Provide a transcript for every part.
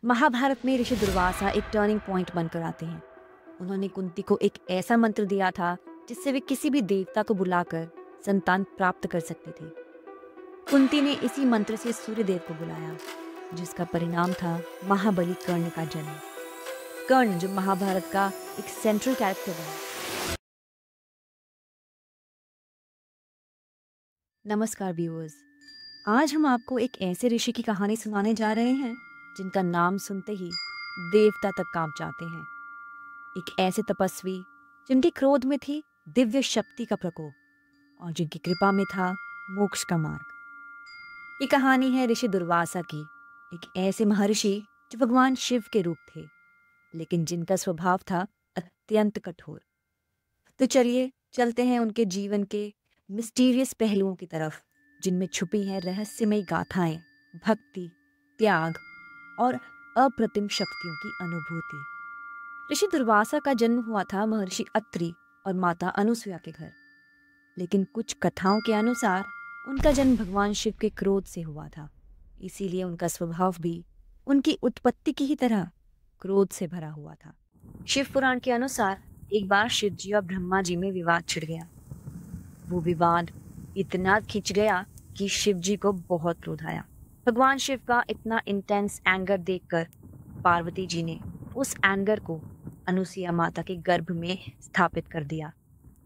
महाभारत में ऋषि दुर्वासा एक turning point बनकर आते हैं। उन्होंने कुंती को एक ऐसा मंत्र दिया था जिससे वे किसी भी देवता को बुलाकर संतान प्राप्त कर सकते थे। कुंती ने इसी मंत्र से सूर्यदेव को बुलाया, जिसका परिणाम था महाबली कर्ण का जन्म। कर्ण जो महाभारत का एक सेंट्रल कैरेक्टर है। नमस्कार व्यूअर्स, आज हम आपको एक ऐसे ऋषि की कहानी सुनाने जा रहे हैं जिनका नाम सुनते ही देवता तक कांप जाते हैं। एक ऐसे तपस्वी जिनके क्रोध में थी दिव्य शक्ति का प्रकोप और जिनकी कृपा में था मोक्ष का मार्ग। ये कहानी है ऋषि दुर्वासा की, एक ऐसे महर्षि जो भगवान शिव के रूप थे, लेकिन जिनका स्वभाव था अत्यंत कठोर। तो चलिए चलते हैं उनके जीवन के मिस्टीरियस पहलुओं की तरफ, जिनमें छुपी हैं रहस्यमयी गाथाएं, भक्ति, त्याग और अप्रतिम शक्तियों की अनुभूति। ऋषि दुर्वासा का जन्म हुआ था महर्षि अत्रि और माता अनुसुया के घर, लेकिन कुछ कथाओं के अनुसार उनका जन्म भगवान शिव के क्रोध से हुआ था। इसीलिए उनका स्वभाव भी उनकी उत्पत्ति की ही तरह क्रोध से भरा हुआ था। शिव पुराण के अनुसार एक बार शिव जी और ब्रह्मा जी में विवाद छिड़ गया। वो विवाद इतना खिंच गया कि शिव जी को बहुत क्रोध आया। भगवान शिव का इतना इंटेंस एंगर देखकर पार्वती जी ने उस एंगर को अनुसुया माता के गर्भ में स्थापित कर दिया,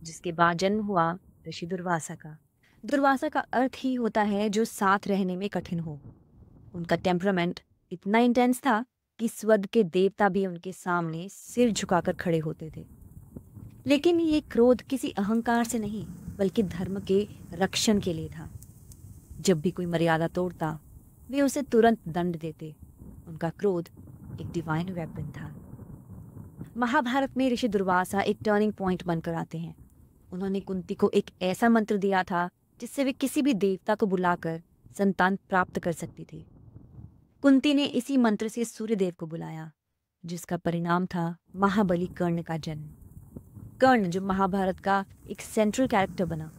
जिसके बाद जन्म हुआ ऋषि दुर्वासा का। दुर्वासा का अर्थ ही होता है जो साथ रहने में कठिन हो। उनका टेम्परामेंट इतना इंटेंस था कि स्वर्ग के देवता भी उनके सामने सिर झुकाकर खड़े होते थे। लेकिन ये क्रोध किसी अहंकार से नहीं, बल्कि धर्म के रक्षण के लिए था। जब भी कोई मर्यादा तोड़ता, वे उसे तुरंत दंड देते। उनका क्रोध एक डिवाइन वेपन था। महाभारत में ऋषि दुर्वासा एक टर्निंग पॉइंट बनकर आते हैं। उन्होंने कुंती को एक ऐसा मंत्र दिया था जिससे वे किसी भी देवता को बुलाकर संतान प्राप्त कर सकती थी। कुंती ने इसी मंत्र से सूर्यदेव को बुलाया, जिसका परिणाम था महाबली कर्ण का जन्म। कर्ण जो महाभारत का एक सेंट्रल कैरेक्टर बना।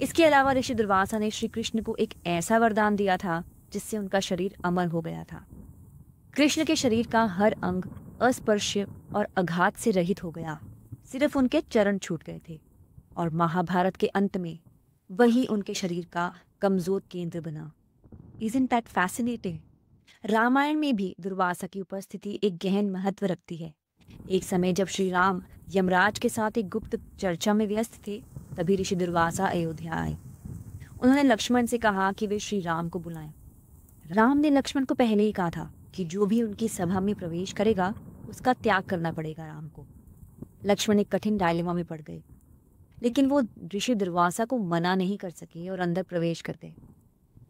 इसके अलावा ऋषि दुर्वासा ने श्री कृष्ण को एक ऐसा वरदान दिया था जिससे उनका शरीर अमर हो गया था। कृष्ण के शरीर का हर अंग अस्पर्श्य और आघात से रहित हो गया, सिर्फ उनके चरण छूट गए थे। और महाभारत के अंत में वही उनके शरीर का कमजोर केंद्र बना। Isn't that fascinating? रामायण में भी दुर्वासा की उपस्थिति एक गहन महत्व रखती है। एक समय जब श्री राम यमराज के साथ एक गुप्त चर्चा में व्यस्त थे, तभी ऋषि दुर्वासा अयोध्या आए। उन्होंने लक्ष्मण से कहा कि वे श्री राम को बुलाएं। राम ने लक्ष्मण को पहले ही कहा था कि जो भी उनकी सभा में प्रवेश करेगा उसका त्याग करना पड़ेगा राम को। लक्ष्मण एक कठिन डायलेमा में पड़ गए, लेकिन वो ऋषि दुर्वासा को मना नहीं कर सके और अंदर प्रवेश कर गए।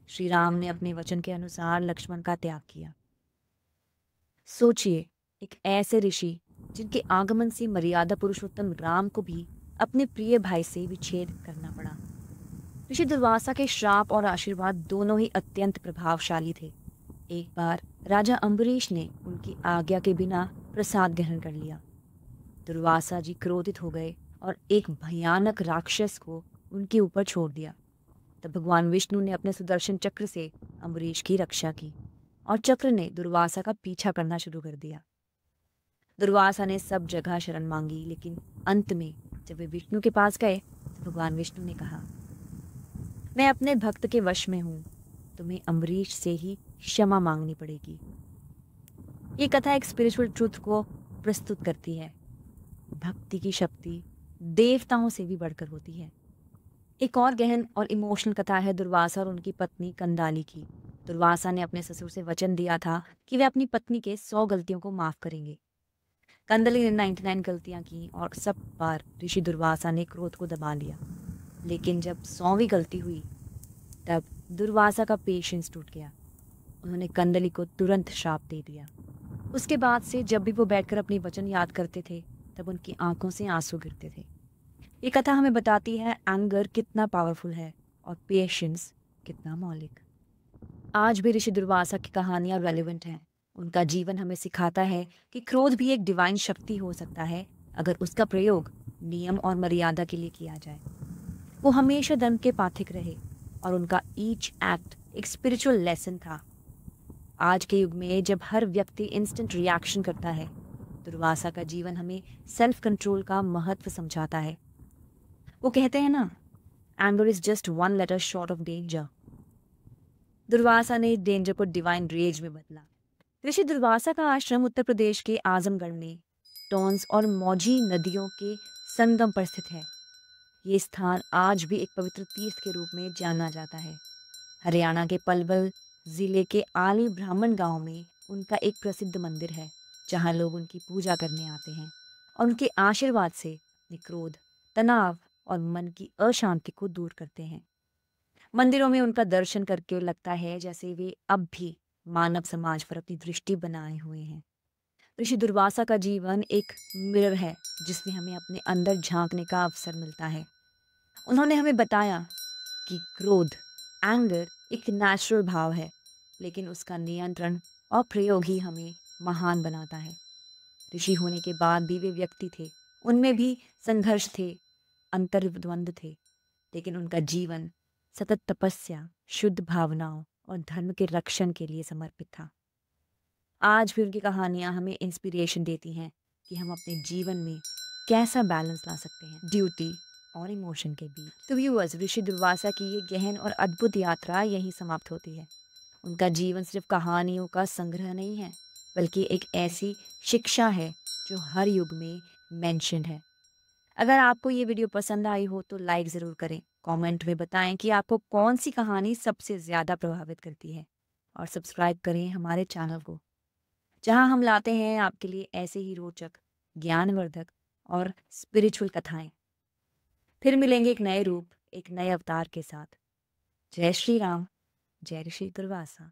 श्री राम ने अपने वचन के अनुसार लक्ष्मण का त्याग किया। सोचिए, एक ऐसे ऋषि जिनके आगमन से मर्यादा पुरुषोत्तम राम को भी अपने प्रिय भाई से विच्छेद करना पड़ा। ऋषि दुर्वासा के श्राप और आशीर्वाद दोनों ही अत्यंत प्रभावशाली थे। एक बार राजा अम्बरीश ने उनकी आज्ञा के बिना प्रसाद ग्रहण कर लिया। दुर्वासा जी क्रोधित हो गए और एक भयानक राक्षस को उनके ऊपर छोड़ दिया। तब भगवान विष्णु ने अपने सुदर्शन चक्र से अम्बरीश की रक्षा की और चक्र ने दुर्वासा का पीछा करना शुरू कर दिया। दुर्वासा ने सब जगह शरण मांगी, लेकिन अंत में जब वे विष्णु के पास गए तो भगवान विष्णु ने कहा, मैं अपने भक्त के वश में हूँ, तुम्हें अम्बरीश से ही क्षमा मांगनी पड़ेगी। ये कथा एक स्पिरिचुअल ट्रूथ को प्रस्तुत करती है। भक्ति की शक्ति देवताओं से भी बढ़कर होती है। एक और गहन और इमोशनल कथा है दुर्वासा और उनकी पत्नी कंदाली की। दुर्वासा ने अपने ससुर से वचन दिया था कि वे अपनी पत्नी के 100 गलतियों को माफ करेंगे। कंदली ने 99 गलतियां की और सब बार ऋषि दुर्वासा ने क्रोध को दबा लिया। लेकिन जब 100वीं गलती हुई, तब दुर्वासा का पेशेंस टूट गया। उन्होंने कंदली को तुरंत श्राप दे दिया। उसके बाद से जब भी वो बैठकर अपनी वचन याद करते थे, तब उनकी आंखों से आंसू गिरते थे। ये कथा हमें बताती है एंगर कितना पावरफुल है और पेशेंस कितना मौलिक। आज भी ऋषि दुर्वासा की कहानियां रेलेवेंट हैं। उनका जीवन हमें सिखाता है कि क्रोध भी एक डिवाइन शक्ति हो सकता है, अगर उसका प्रयोग नियम और मर्यादा के लिए किया जाए। वो हमेशा धर्म के पाथिक रहे और उनका ईच एक्ट एक स्पिरिचुअल लेसन था। आज के युग में जब हर व्यक्ति इंस्टेंट रिएक्शन करता है, दुर्वासा का जीवन हमें सेल्फ कंट्रोल का महत्व समझाता है। वो कहते हैं ना, anger is just one letter short of danger. Durvasa ने डेंजर को डिवाइन रेज में बदला। ऋषि दुर्वासा का आश्रम उत्तर प्रदेश के आजमगढ़ में टॉन्स और मौजी नदियों के संगम पर स्थित है। ये स्थान आज भी एक पवित्र तीर्थ के रूप में जाना जाता है। हरियाणा के पलवल जिले के आली ब्राह्मण गांव में उनका एक प्रसिद्ध मंदिर है, जहां लोग उनकी पूजा करने आते हैं और उनके आशीर्वाद से अपने क्रोध, तनाव और मन की अशांति को दूर करते हैं। मंदिरों में उनका दर्शन करके लगता है जैसे वे अब भी मानव समाज पर अपनी दृष्टि बनाए हुए हैं। ऋषि दुर्वासा का जीवन एक मिरर है, जिसमें हमें अपने अंदर झांकने का अवसर मिलता है। उन्होंने हमें बताया कि क्रोध, एंगर एक नेचुरल भाव है, लेकिन उसका नियंत्रण और प्रयोग ही हमें महान बनाता है। ऋषि होने के बाद भी वे व्यक्ति थे, उनमें भी संघर्ष थे, अंतर्द्वंद थे, लेकिन उनका जीवन सतत तपस्या, शुद्ध भावनाओं और धर्म के रक्षण के लिए समर्पित था। आज भी उनकी कहानियां हमें इंस्पिरेशन देती हैं कि हम अपने जीवन में कैसा बैलेंस ला सकते हैं ड्यूटी और इमोशन के बीच। तो व्यूअर्स, ऋषि दुर्वासा की ये गहन और अद्भुत यात्रा यहीं समाप्त होती है। उनका जीवन सिर्फ कहानियों का संग्रह नहीं है, बल्कि एक ऐसी शिक्षा है जो हर युग में मेंशन्ड है। अगर आपको ये वीडियो पसंद आई हो तो लाइक ज़रूर करें, कमेंट में बताएं कि आपको कौन सी कहानी सबसे ज़्यादा प्रभावित करती है, और सब्सक्राइब करें हमारे चैनल को, जहां हम लाते हैं आपके लिए ऐसे ही रोचक, ज्ञानवर्धक और स्पिरिचुअल कथाएं। फिर मिलेंगे एक नए रूप, एक नए अवतार के साथ। जय श्री राम, जय ऋषि दुर्वासा।